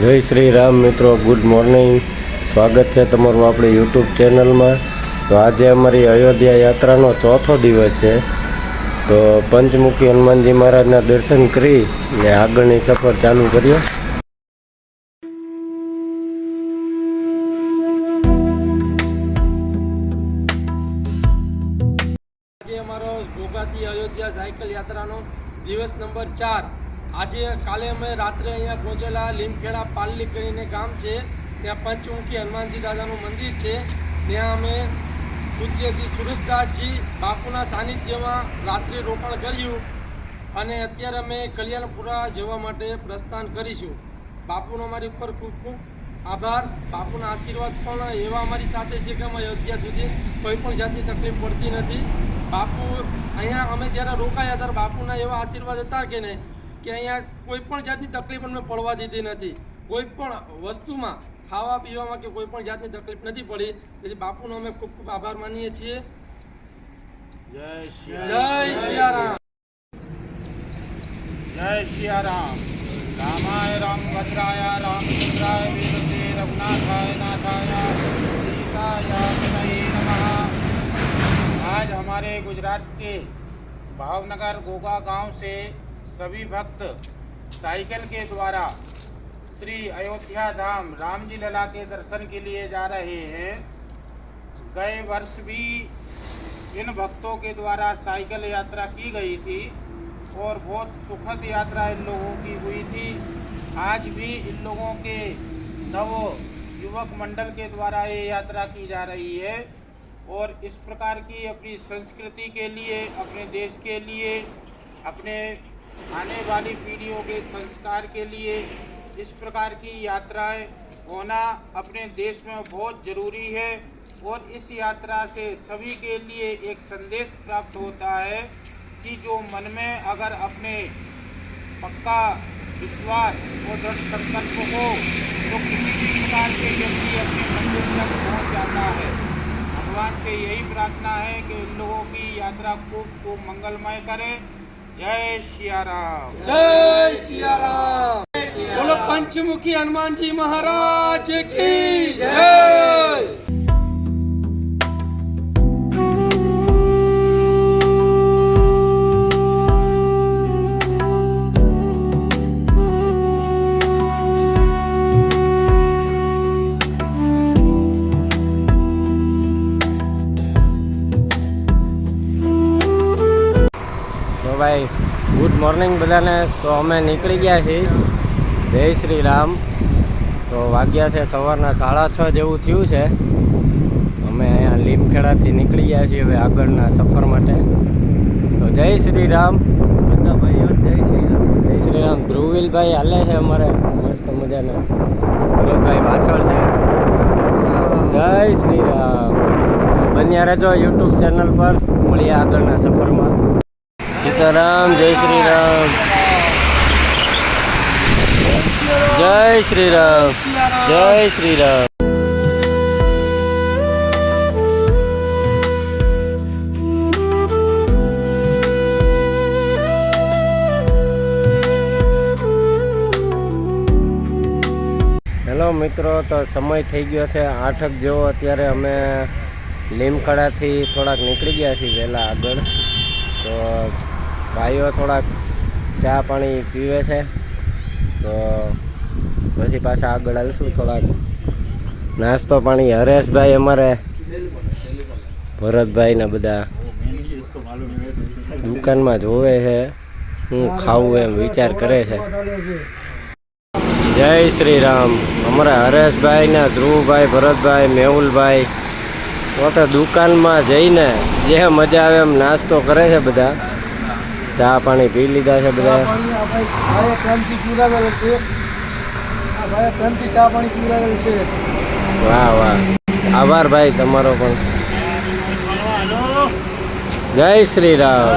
જય શ્રી રામ મિત્રો, good morning. સ્વાગત છે તમારું આપણે યુટ્યુબ ચેનલમાં. તો આજે અમારી અયોધ્યા યાત્રાનો ચોથો દિવસ છે. તો પંચમુખી હનુમાનજી મહારાજના દર્શન કરી ને આગળની સફર ચાલુ કરીએ. આજે અમારો ઘોઘાથી અયોધ્યા સાયકલ યાત્રાનો દિવસ નંબર 4. કાલે અમે રાત્રે અહીંયા પહોંચેલા. લીમખેડા પાલ્લી કરીને ગામ છે, ત્યાં પંચમુખી હનુમાનજી દાદાનું મંદિર છે. ત્યાં અમે પૂજ્ય શ્રી સુરેશદાસજી બાપુના સાનિધ્યમાં રાત્રે રોકાણ કર્યું અને અત્યારે અમે કલ્યાણપુરા જવા માટે પ્રસ્થાન કરીશું. બાપુનો અમારી ઉપર ખૂબ ખૂબ આભાર. બાપુના આશીર્વાદ પણ એવા અમારી સાથે છે કે અમે અયોધ્યા સુધી કોઈ પણ જાતની તકલીફ પડતી નથી. બાપુ અહીંયા અમે જ્યારે રોકાયા ત્યારે બાપુના એવા આશીર્વાદ હતા કે નહીં કે અહીંયા કોઈ પણ જાતની તકલીફ અમને પડવા દીધી નથી. કોઈ પણ વસ્તુમાં, ખાવા પીવામાં કે કોઈ પણ જાતની તકલીફ નથી પડી. તેથી બાપુનો અમે ખૂબ ખૂબ આભાર માનીએ છીએ. જય સિયારામ. જય સિયારામ. રામાય રામભદ્રાય रामचंद्राय वेदसे रघुनाथाय नाथाय सीताय नमः। आज हमारे गुजरात के भावनगर गोगा गांव से सभी भक्त साइकिल के द्वारा श्री अयोध्या धाम रामजी लला के दर्शन के लिए जा रहे हैं। गए वर्ष भी इन भक्तों के द्वारा साइकिल यात्रा की गई थी और बहुत सुखद यात्रा इन लोगों की हुई थी। आज भी इन लोगों के नव युवक मंडल के द्वारा ये यात्रा की जा रही है और इस प्रकार की अपनी संस्कृति के लिए, अपने देश के लिए, अपने आने वाली पीढ़ियों के संस्कार के लिए इस प्रकार की यात्राएं होना अपने देश में बहुत ज़रूरी है। और इस यात्रा से सभी के लिए एक संदेश प्राप्त होता है कि जो मन में अगर अपने पक्का विश्वास और दृढ़ संकल्प हो तो किसी भी प्रकार से व्यक्ति अपने मंजिल तक पहुंच जाता है। भगवान से यही प्रार्थना है कि इन लोगों की यात्रा खूब खूब मंगलमय करे। जय सियाराम. जय सियाराम. बोलो पंचमुखी हनुमान जी महाराज की जय. ભાઈ ગુડ મોર્નિંગ બધાને. તો અમે નીકળી ગયા છીએ. જય શ્રી રામ. તો વાગ્યા છે સવારના 6:30 જેવું થયું છે. અમે અહીંયા લીમખેડાથી નીકળી ગયા છીએ હવે આગળના સફર માટે. તો જય શ્રી રામ બધા ભાઈઓ. જય શ્રી રામ. જય શ્રી રામ. ધ્રુવીલભાઈ હાલે છે અમારે મસ્ત મજાના. ભરતભાઈ પાછળ છે. જય શ્રી રામ. બન્યા રહેજો યુટ્યુબ ચેનલ પર. મળીએ આગળના સફરમાં. સીતારામ. જય શ્રી રામ. જય શ્રી રામ. જય શ્રી રામ. હેલો મિત્રો, તો સમય થઈ ગયો છે 8 જેવો. અત્યારે અમે લીમખેડાથી થોડાક નીકળી ગયા છીએ વહેલા આગળ. તો ભાઈઓ થોડાક ચા પાણી પીવે છે. તો પછી પાછા આગળ હાલશું. થોડાક નાસ્તો પાણી હરેશભાઈ અમારે, ભરતભાઈ ને બધા દુકાનમાં જોવે છે હું ખાવું એમ વિચાર કરે છે. જય શ્રી રામ. અમારા હરેશભાઈ ને ધ્રુવભાઈ, ભરતભાઈ, મેહુલભાઈ તો દુકાનમાં જઈને જે મજા આવે એમ નાસ્તો કરે છે બધા. ચા પાણી પી લીધા છે બધા. વાહ વાહ. આભાર ભાઈ તમારો પણ. જય શ્રી રામ.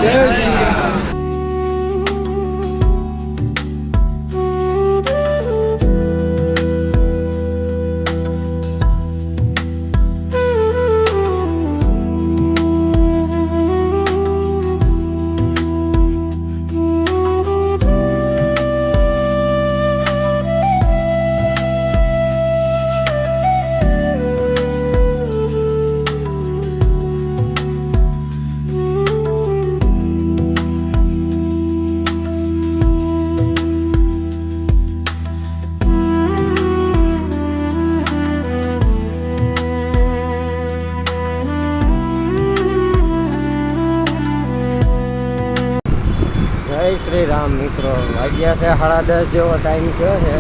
વાગ્યા છે 10:30 જેવો ટાઈમ થયો છે.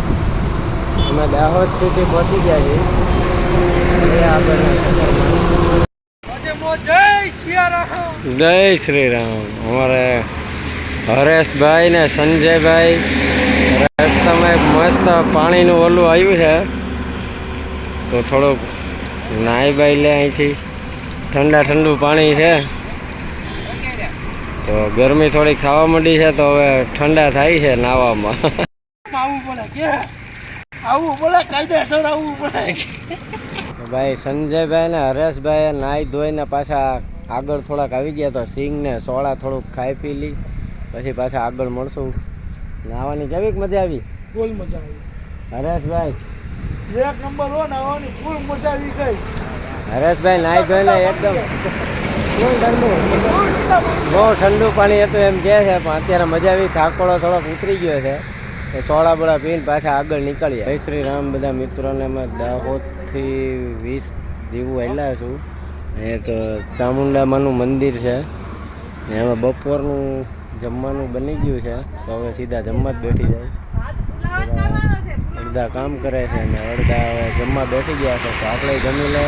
અમે દાહોદ સિટી પહોંચી ગયા છીએ. હવે આગળના સફરમાં જય શ્રી રામ. અમારે હરેશભાઈ ને સંજયભાઈ રસ્તામાં એક મસ્ત પાણીનું ઓલું આવ્યું છે, તો થોડુંક નાહી બાઈ લે અહીંથી. ઠંડુ પાણી છે, તો ગરમી થોડી ખાવા માંડી છે, તો હવે ઠંડા થાય છે નાવામાં. ભાઈ સંજયભાઈ ને હરેશભાઈ નાહી ધોઈને પાછા આગળ થોડાક આવી ગયા, તો સિંગ ને સોડા થોડુંક ખાઈ પી લી, પછી પાછા આગળ મળશું. નાહવાની કેવીક મજા આવી? ફૂલ મજા આવી. હરેશભાઈ એક નંબર હો, નાહવાની ફૂલ મજા આવી ગઈ. હરેશભાઈ નાહી ધોઈને એકદમ ફૂલ ઠંડુ, બહુ ઠંડુ પાણી હતું એમ કહે છે, પણ અત્યારે મજા આવી. થાકોડો થોડોક ઉતરી ગયો છે, તો સોડા બોડા પીને પાછા આગળ નીકળીએ. જય શ્રી રામ બધા મિત્રોને. અમે દાહોદથી 20 જેવું આવેલા છું. એ તો ચામુંડામાનું મંદિર છે, ને એમાં બપોરનું જમવાનું બની ગયું છે, તો હવે સીધા જમવા જ બેઠી જાય. અડધા કામ કરે છે અને અડધા જમવા બેઠી ગયા છે, તો આપણે જમી લે.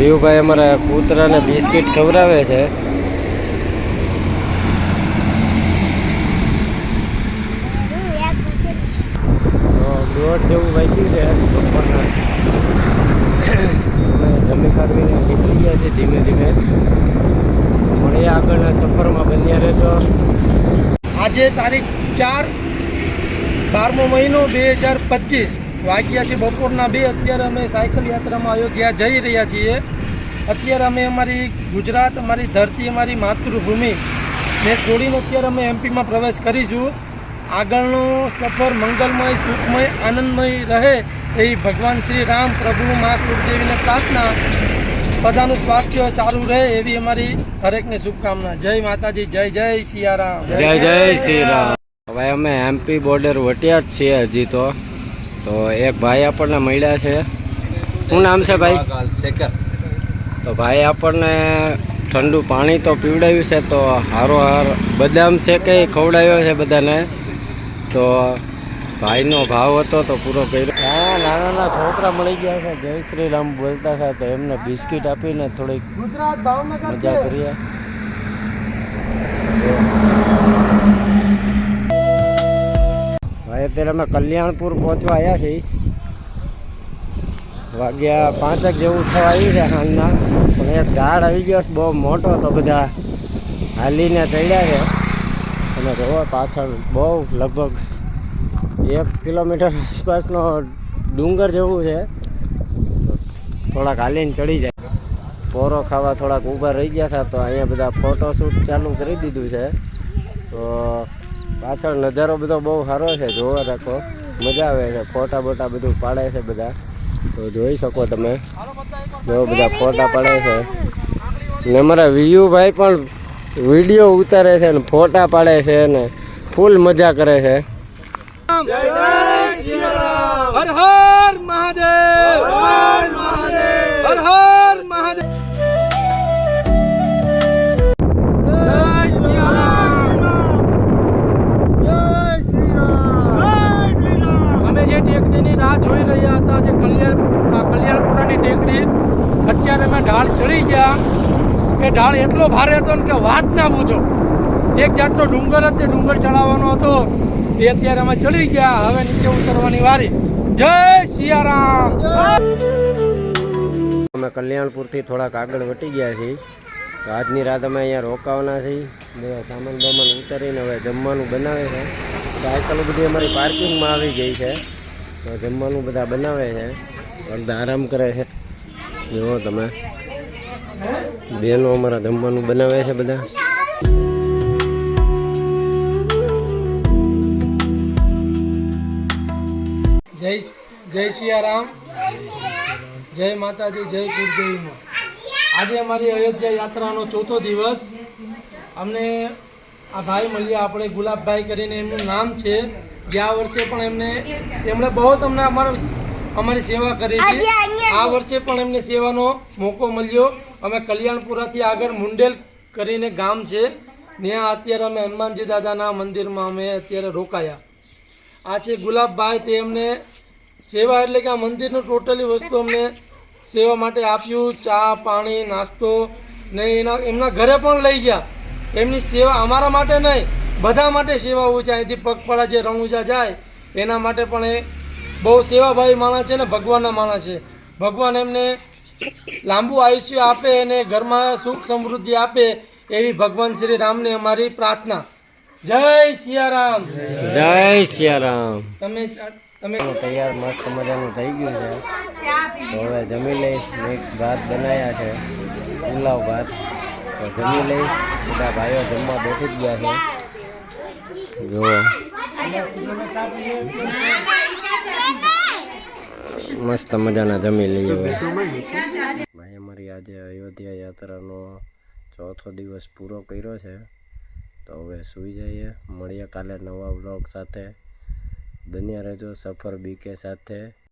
વિયુભાઈ અમારા કૂતરાને બિસ્કિટ ખવડાવે છે. દોઢ જેવું વાગ્યું છે બપોરના. અમે જમી કાઢવીને નીકળી ગયા છે ધીમે ધીમે. મળીએ આગળના સફરમાં, બન્યા રહેજો. આજે તારીખ 4 12મો મહિનો 2025 વાગ્યા છે બપોરના 2. અત્યારે અમે સાયકલ યાત્રામાં અયોધ્યા જઈ રહ્યા છીએ. અત્યારે અમે અમારી ગુજરાત, અમારી ધરતી, અમારી માતૃભૂમિ ને છોડીને અત્યારે અમે એમપીમાં પ્રવેશ કરીશું. આગળનો સફર મંગલમય, સુખમય, આનંદમય રહે એવી ભગવાન શ્રી રામ, પ્રભુ, મા કુળદેવીને પ્રાર્થના. બધાનું સ્વાસ્થ્ય સારું રહે એવી અમારી હરેકને શુભકામના. જય માતાજી, જય જય સિયારામ. જય જય શ્રી રામ. હવે અમે એમપી બોર્ડર વટ્યા જ છીએ હજી તો એક ભાઈ આપણને મળ્યા છે. શું નામ છે ભાઈ? શેખર. તો ભાઈ આપણને ઠંડુ પાણી તો પીવડાવ્યું છે, તો હારોહાર બદામ શેકે ખવડાવ્યો છે બધાને. તો ભાઈનો ભાવ હતો તો પૂરો કર્યો. હા, નાના છોકરા મળી ગયા છે, જય શ્રી રામ બોલતા હતા, તો એમને બિસ્કિટ આપીને થોડીક ગુજરાત ભાવનગર મજા કરીએ. ભાઈ અત્યારે અમે કલ્યાણપુર પહોંચવા આવ્યા છીએ. વાગ્યા 5 જેવું થવા આવ્યું છે સાંજના, પણ એક ઢાળ આવી ગયો છે બહુ મોટો, તો બધા હાલીને ચડ્યા છે. અને જોવો પાછળ બહુ લગભગ 1 કિલોમીટર આસપાસનો ડુંગર જેવું છે, થોડાક હાલીને ચડી જાય. પોરો ખાવા થોડાક ઊભા રહી ગયા હતા, તો અહીંયા બધા ફોટોશૂટ ચાલુ કરી દીધું છે. તો પાછળ નજારો બધો બહુ સારો છે, જોવા રાખો, મજા આવે છે. ફોટા બોટા બધું પાડે છે બધા, તો જોઈ શકો તમે. જો બધા ફોટા પાડે છે, ને અમારા વિયુભાઈ પણ વિડીયો ઉતારે છે ને ફોટા પાડે છે ને ફૂલ મજા કરે છે. હર હર મહાદેવ, હર મહાદેવ, હર હર મહાદેવ. અમે જે ટેકરીની રાહ જોઈ રહ્યા હતા, જે કલ્યાણપુરાની ટેકરી, અત્યારે અમે ઢાળ ચડી ગયા. એ ઢાળ એટલો ભારે હતો ને કે વાત ના પૂછો. એક જાતનો ડુંગર જ તે ડુંગર ચડાવવાનો હતો, એ અત્યારે અમે ચડી ગયા. હવે નીચે ઉતરવાની વારી. જય સિયારામ. અમે કલ્યાણપુરથી થોડાક આગળ વટી ગયા છીએ, તો આજની રાત અમે અહીંયા રોકાવાના છીએ. બધા સામાન બામાન ઉતારીને હવે જમવાનું બનાવે છે. સાયકલો બધી અમારી પાર્કિંગમાં આવી ગઈ છે, તો જમવાનું બધા બનાવે છે. અડધા આરામ કરે છે. જુઓ તમે, બેનો અમારા જમવાનું બનાવે છે બધા. જય જય સિયારામ. જય માતાજી, જય કુળદેવીમાં. આજે અમારી અયોધ્યા યાત્રાનો ચોથો દિવસ. અમને આ ભાઈ મળ્યા, આપણે ગુલાબભાઈ કરીને એમનું નામ છે. ગયા વર્ષે પણ એમણે બહુ અમને અમારી સેવા કરી હતી. આ વર્ષે પણ એમને સેવાનો મોકો મળ્યો. અમે કલ્યાણપુરાથી આગળ મુંડેલ કરીને ગામ છે, ત્યાં અત્યારે અમે હનુમાનજી દાદાના મંદિરમાં અમે અત્યારે રોકાયા. આ છે ગુલાબભાઈ, તે અમને સેવા એટલે કે આ મંદિરનું ટોટલી વસ્તુ અમને સેવા માટે આપ્યું. ચા, પાણી, નાસ્તો ને એમના ઘરે પણ લઈ ગયા. એમની સેવા અમારા માટે નહીં, બધા માટે સેવા ઊંચા. અહીંથી પગપાળા જે રણુજા જાય એના માટે પણ એ બહુ સેવાભાવી માણસ છે ને ભગવાનના માણસ છે. ભગવાન એમને લાંબુ આયુષ્ય આપે અને ઘરમાં સુખ સમૃદ્ધિ આપે એવી ભગવાન શ્રી રામને અમારી પ્રાર્થના. જય સિયારામ. જય સિયારામ. તમે તૈયાર મસ્ત મજાનું થઈ ગયું છે. તો હવે જમી લઈ. મિક્સ ભાત બનાવ્યા છે, પુલાવ ભાત. તો જમી લઈ. બધા ભાઈઓ જમવા બેઠી જ ગયા છે. જુઓ મસ્ત મજાના જમી લઈએ. ભાઈ અમારી આજે અયોધ્યા યાત્રાનો ચોથો દિવસ પૂરો કર્યો છે. તો હવે સૂઈ જઈએ. મળીએ કાલે નવા વ્લોગ સાથે. બન્યા રહેજો સફર બીકે સાથે.